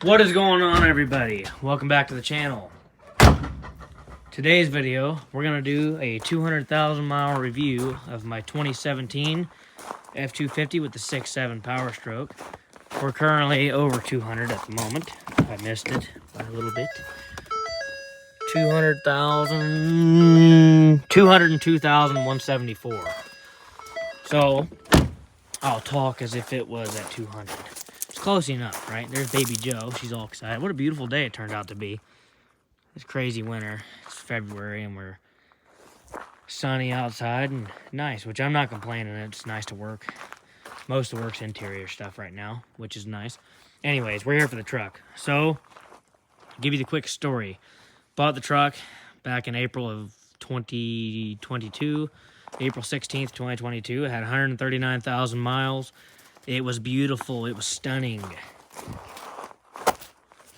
What is going on, everybody? Welcome back to the channel. Today's video, we're going to do a 200,000 mile review of my 2017 F250 with the 6.7 Powerstroke. We're currently over 200 at the moment. I missed it by a little bit. 202,174. So, I'll talk as if it was at 200. It's close enough, right? There's baby Joe. She's all excited. What a beautiful day it turned out to be. It's crazy winter. It's February and we're sunny outside and nice, which I'm not complaining. It's nice to work. Most of the work's interior stuff right now, which is nice. Anyways, we're here for the truck. So, I'll give you the quick story. Bought the truck back in April of 2022. April 16th, 2022. It had 139,000 miles. It was beautiful. It was stunning.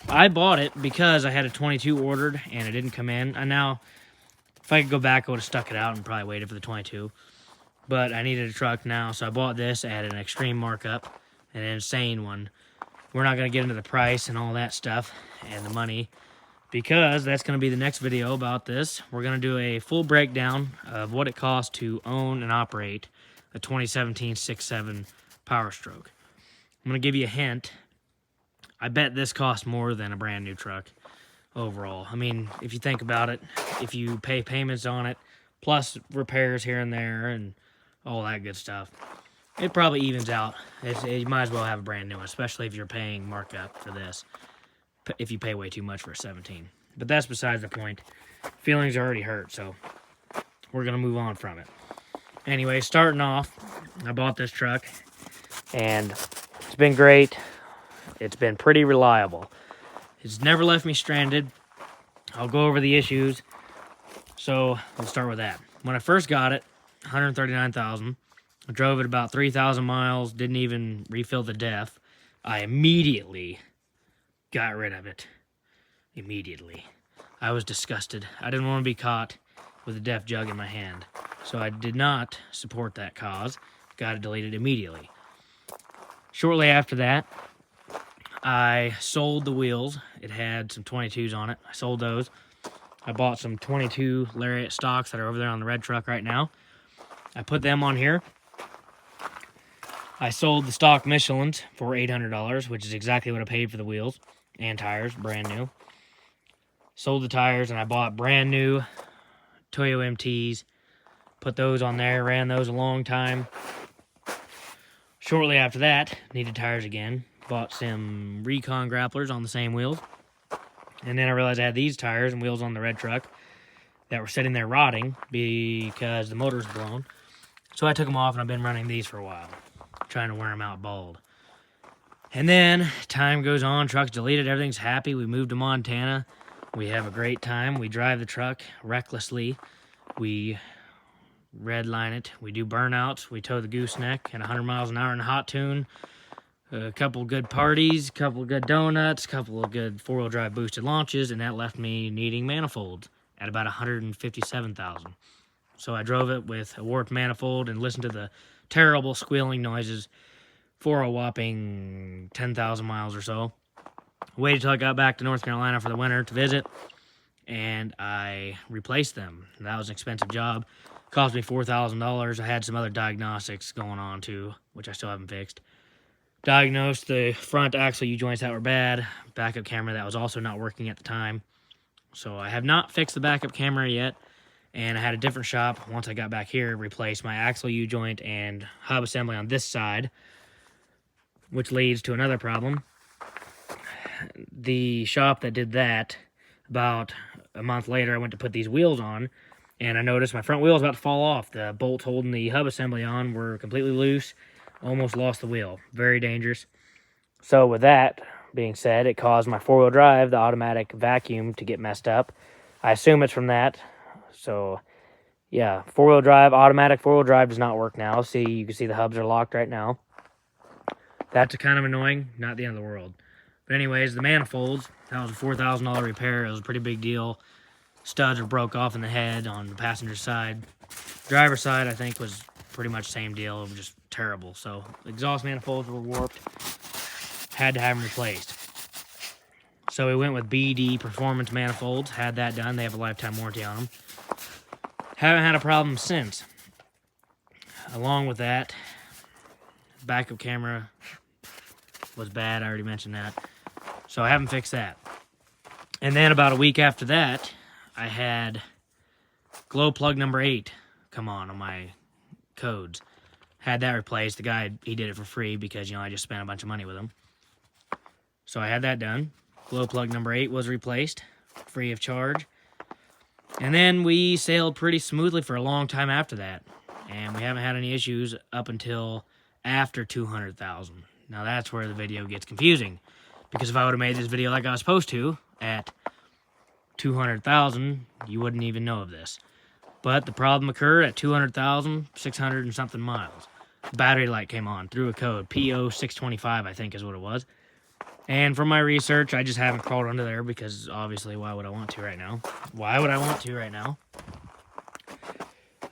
I bought it because I had a 22 ordered and it didn't come in. And now, if I could go back, I would have stuck it out and probably waited for the 22. But I needed a truck now, so I bought this. I had an extreme markup, an insane one. We're not going to get into the price and all that stuff and the money, because that's going to be the next video about this. We're going to do a full breakdown of what it costs to own and operate a 2017 6.7 Powerstroke. I'm going to give you a hint. I bet this costs more than a brand new truck overall. I mean, if you think about it, if you pay payments on it, plus repairs here and there and all that good stuff, it probably evens out. You might as well have a brand new one, especially if you're paying markup for this, if you pay way too much for a 17. But that's besides the point. Feelings are already hurt, so we're going to move on from it. Anyway, starting off, I bought this truck, and it's been great. It's been pretty reliable. It's never left me stranded. I'll go over the issues. So, we'll start with that. When I first got it, 139,000. I drove it about 3,000 miles, didn't even refill the DEF. I immediately got rid of it. Immediately. I was disgusted. I didn't want to be caught with a DEF jug in my hand. So I did not support that cause. Got it deleted immediately. Shortly after that, I sold the wheels. It had some 22s on it. I sold those. I bought some 22 Lariat stocks that are over there on the red truck right now. I put them on here. I sold the stock Michelins for $800, which is exactly what I paid for the wheels and tires, brand new. Sold the tires, and I bought brand new Toyo MTs. Put those on there, ran those a long time. Shortly after that, needed tires again. Bought some Recon grapplers on the same wheels. And then I realized I had these tires and wheels on the red truck that were sitting there rotting because the motor's blown. So I took them off, and I've been running these for a while, trying to wear them out bald. And then time goes on, truck's deleted, everything's happy. We moved to Montana. We have a great time. We drive the truck recklessly. We redline it. We do burnouts. We tow the gooseneck at 100 miles an hour in a hot tune. A couple good parties, a couple good donuts, a couple of good four-wheel drive boosted launches, and that left me needing manifolds at about 157,000. So I drove it with a warped manifold and listened to the terrible squealing noises for a whopping 10,000 miles or so. Waited till I got back to North Carolina for the winter to visit, and I replaced them. That was an expensive job. Cost me $4,000. I had some other diagnostics going on too, which I still haven't fixed. Diagnosed the front axle U-joints that were bad. Backup camera that was also not working at the time. So I have not fixed the backup camera yet. And I had a different shop, once I got back here, replace my axle U-joint and hub assembly on this side, which leads to another problem. The shop that did that, about a month later, I went to put these wheels on, and I noticed my front wheel was about to fall off. The bolts holding the hub assembly on were completely loose. Almost lost the wheel. Very dangerous. So with that being said, it caused my four-wheel drive, the automatic vacuum, to get messed up. I assume it's from that. So, yeah, four-wheel drive, automatic four-wheel drive does not work now. See, you can see the hubs are locked right now. That's kind of annoying. Not the end of the world. But anyways, the manifolds, that was a $4,000 repair. It was a pretty big deal. Studs were broke off in the head on the passenger side. Driver's side, I think, was pretty much the same deal. It was just terrible. So, exhaust manifolds were warped. Had to have them replaced. So we went with BD Performance manifolds, had that done. They have a lifetime warranty on them. Haven't had a problem since. Along with that, backup camera was bad. I already mentioned that. So I haven't fixed that. And then about a week after that, I had glow plug number 8 come on my codes. Had that replaced. The guy, he did it for free because, you know, I just spent a bunch of money with him. So I had that done. Glow plug number 8 was replaced, free of charge. And then we sailed pretty smoothly for a long time after that. And we haven't had any issues up until after 200,000. Now that's where the video gets confusing. Because if I would have made this video like I was supposed to, at 200,000, you wouldn't even know of this. But the problem occurred at 200,000, 600 and something miles. Battery light came on through a code, PO625, I think is what it was. And from my research, I just haven't crawled under there because obviously why would I want to right now? Why would I want to right now?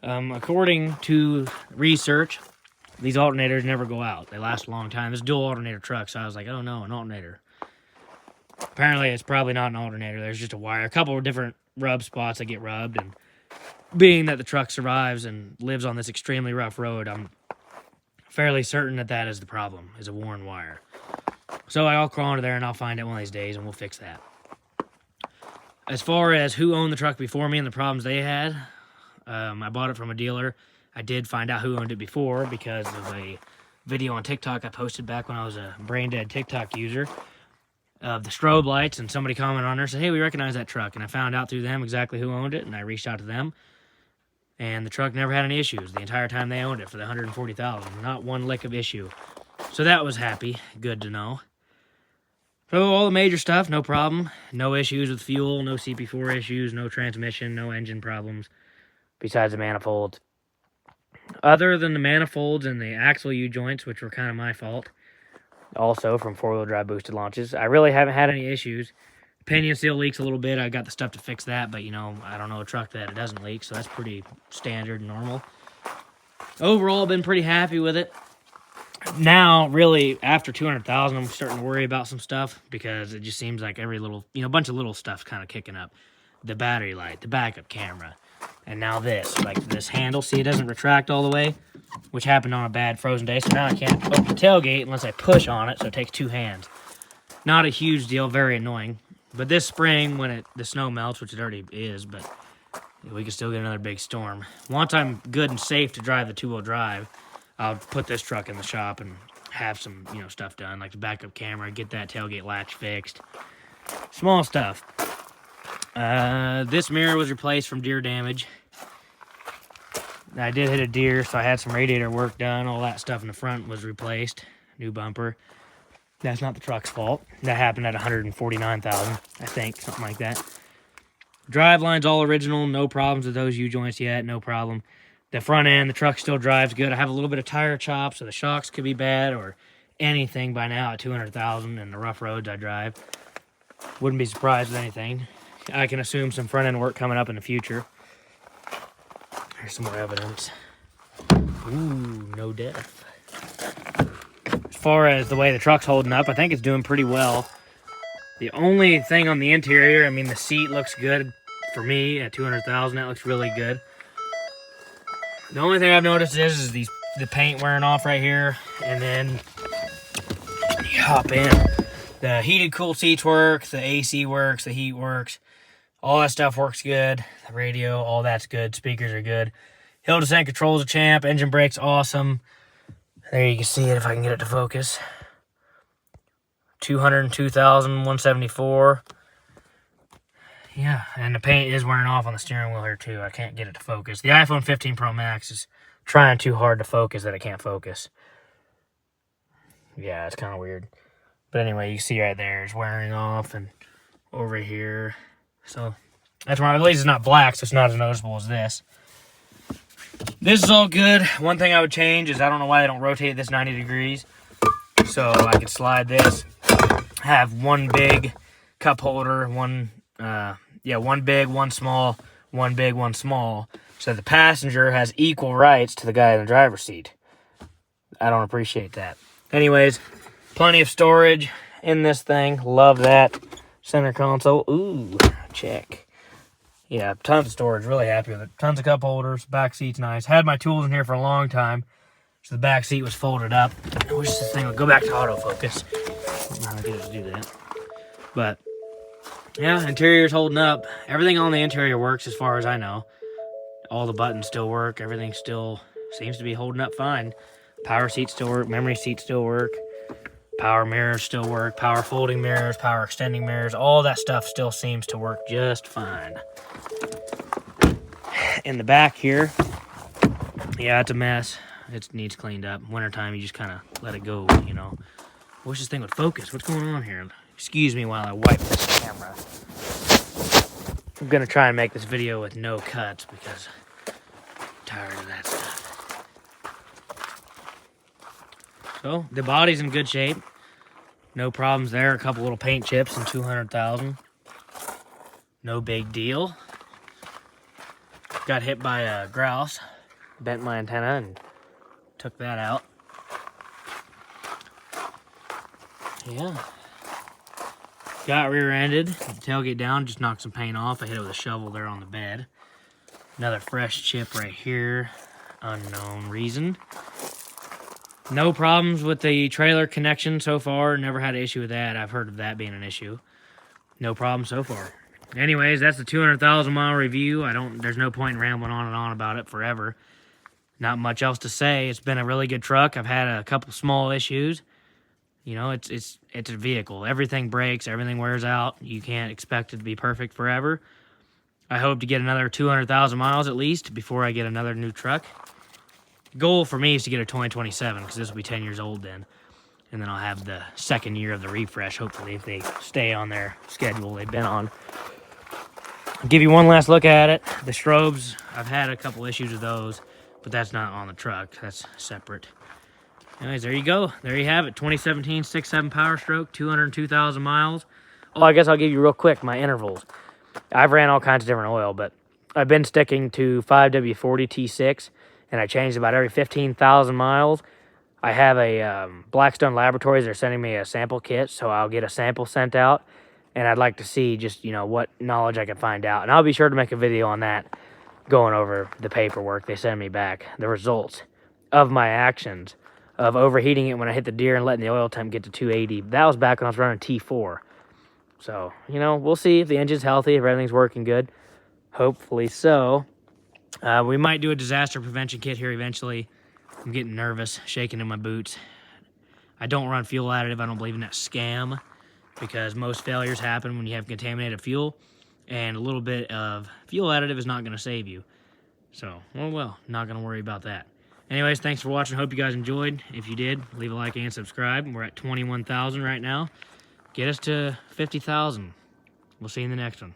According to research, these alternators never go out. They last a long time. This dual alternator truck, so I was like, oh no, an alternator. Apparently, it's probably not an alternator. There's just a wire. A couple of different rub spots that get rubbed, and being that the truck survives and lives on this extremely rough road, I'm fairly certain that that is the problem, is a worn wire. So I'll crawl under there and I'll find it one of these days and we'll fix that. As far as who owned the truck before me and the problems they had, I bought it from a dealer. I did find out who owned it before because of a video on TikTok I posted back when I was a brain-dead TikTok user of the strobe lights, and somebody commented on there and said, hey, we recognize that truck. And I found out through them exactly who owned it, and I reached out to them. And the truck never had any issues the entire time they owned it for the $140,000. Not one lick of issue. So that was happy. Good to know. So all the major stuff, no problem. No issues with fuel, no CP4 issues, no transmission, no engine problems, besides the manifolds. Other than the manifolds and the axle U-joints, which were kind of my fault, also from four-wheel drive boosted launches, I really haven't had any issues. Pinion still leaks a little bit. I got the stuff to fix that, but, you know, I don't know a truck that it doesn't leak, so that's pretty standard and normal. Overall, been pretty happy with it. Now, really, after 200,000, I'm starting to worry about some stuff because it just seems like every little, you know, a bunch of little stuff's kind of kicking up. The battery light, the backup camera, and now this. Like this handle, see, it doesn't retract all the way, which happened on a bad frozen day, so now I can't open the tailgate unless I push on it, so it takes 2 hands. Not a huge deal, very annoying. But this spring, when the snow melts, which it already is, but we could still get another big storm. Once I'm good and safe to drive the 2-wheel drive, I'll put this truck in the shop and have some, you know, stuff done, like the backup camera, get that tailgate latch fixed. Small stuff. This mirror was replaced from deer damage. I did hit a deer, so I had some radiator work done. All that stuff in the front was replaced. New bumper. That's not the truck's fault. That happened at 149,000, I think, something like that. Drive line's all original. No problems with those U-joints yet. No problem. The front end, the truck still drives good. I have a little bit of tire chop, so the shocks could be bad or anything by now at 200,000 and the rough roads I drive. Wouldn't be surprised with anything. I can assume some front end work coming up in the future. Here's some more evidence. Ooh, no death. As far as the way the truck's holding up, I think it's doing pretty well. The only thing on the interior, I mean, the seat looks good for me at 200,000. That looks really good. The only thing I've noticed is the paint wearing off right here, and then you hop in. The heated cool seats work, the AC works, the heat works. All that stuff works good. The radio, all that's good. Speakers are good. Hill descent control's a champ. Engine brake's awesome. There you can see it if I can get it to focus. 202,174. Yeah, and the paint is wearing off on the steering wheel here too. I can't get it to focus. The iPhone 15 Pro Max is trying too hard to focus that it can't focus. Yeah, it's kind of weird. But anyway, you can see right there, it's wearing off, and over here. So that's why, at least it's not black, so it's not as noticeable as this. This is all good. One thing I would change is I don't know why they don't rotate this 90 degrees. So I could slide this, have one big cup holder, one big, one small, one big, one small, so the passenger has equal rights to the guy in the driver's seat. I don't appreciate that. Anyways, plenty of storage in this thing. Love that. Center console, ooh, check. Yeah, tons of storage, really happy with it. Tons of cup holders, back seat's nice. Had my tools in here for a long time, so the back seat was folded up. I wish this thing would go back to autofocus. I don't know how to get it to do that. But, yeah, interior's holding up. Everything on the interior works as far as I know. All the buttons still work. Everything still seems to be holding up fine. Power seats still work. Memory seats still work. Power mirrors still work. Power folding mirrors. Power extending mirrors. All that stuff still seems to work just fine. In the back here, yeah, it's a mess. It needs cleaned up. Wintertime, you just kind of let it go, you know. Wish this thing would focus. What's going on here? Excuse me while I wipe this camera. I'm going to try and make this video with no cuts because I'm tired of that stuff. So, the body's in good shape. No problems there. A couple little paint chips and 200,000. No big deal. Got hit by a grouse. Bent my antenna and took that out. Yeah. Got rear-ended. Tailgate down, just knocked some paint off. I hit it with a shovel there on the bed. Another fresh chip right here. Unknown reason. No problems with the trailer connection so far. Never had an issue with that. I've heard of that being an issue. No problem so far. Anyways, that's the 200,000 mile review. There's no point in rambling on and on about it forever. Not much else to say. It's been a really good truck. I've had a couple small issues. You know, it's a vehicle. Everything breaks, everything wears out. You can't expect it to be perfect forever. I hope to get another 200,000 miles at least before I get another new truck. The goal for me is to get a 2027 because this will be 10 years old then. And then I'll have the second year of the refresh, hopefully, if they stay on their schedule they've been on. I'll give you one last look at it. The strobes, I've had a couple issues with those, but that's not on the truck. That's separate. Anyways, there you go. There you have it. 2017 6.7 Powerstroke, 202,000 miles. Oh, I guess I'll give you real quick my intervals. I've ran all kinds of different oil, but I've been sticking to 5W40 T6, and I changed about every 15,000 miles. I have a Blackstone Laboratories. They're sending me a sample kit, so I'll get a sample sent out, and I'd like to see just, you know, what knowledge I can find out. And I'll be sure to make a video on that, going over the paperwork they send me back, the results of my actions of overheating it when I hit the deer and letting the oil temp get to 280. That was back when I was running T4. So, you know, we'll see if the engine's healthy, if everything's working good. Hopefully so. We might do a disaster prevention kit here eventually. I'm getting nervous, shaking in my boots. I don't run fuel additive. I don't believe in that scam because most failures happen when you have contaminated fuel, and a little bit of fuel additive is not going to save you. So, well, not going to worry about that. Anyways, thanks for watching. Hope you guys enjoyed. If you did, leave a like and subscribe. We're at 21,000 right now. Get us to 50,000. We'll see you in the next one.